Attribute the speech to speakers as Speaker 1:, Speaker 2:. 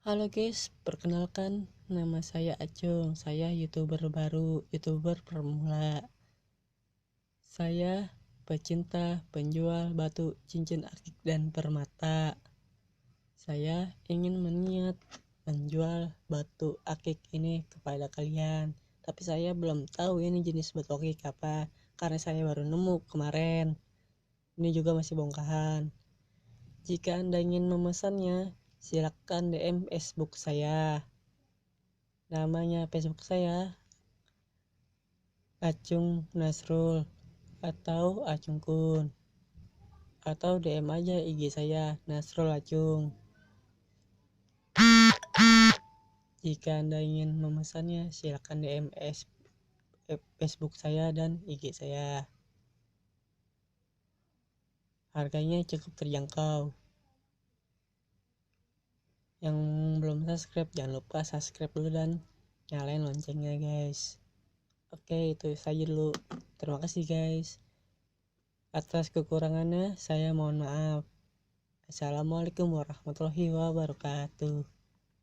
Speaker 1: Halo guys, perkenalkan nama saya Acung. Saya YouTuber baru, YouTuber pemula. Saya pecinta penjual batu cincin akik dan permata. Saya ingin meniat menjual batu akik ini kepada kalian. Tapi saya belum tahu ini jenis batu akik apa, karena saya baru nemu kemarin. Ini juga masih bongkahan. Jika Anda ingin memesannya, silakan DM Facebook saya. Namanya Facebook saya Acung Nasrul atau Acung Kun, atau DM aja IG saya Nasrul Acung. Jika Anda ingin memesannya, silakan DM Facebook saya dan IG saya. Harganya cukup terjangkau. Yang belum subscribe, jangan lupa subscribe dulu dan nyalain loncengnya guys. Oke, itu saja dulu. Terima kasih guys. Atas kekurangannya saya mohon maaf. Assalamualaikum warahmatullahi wabarakatuh.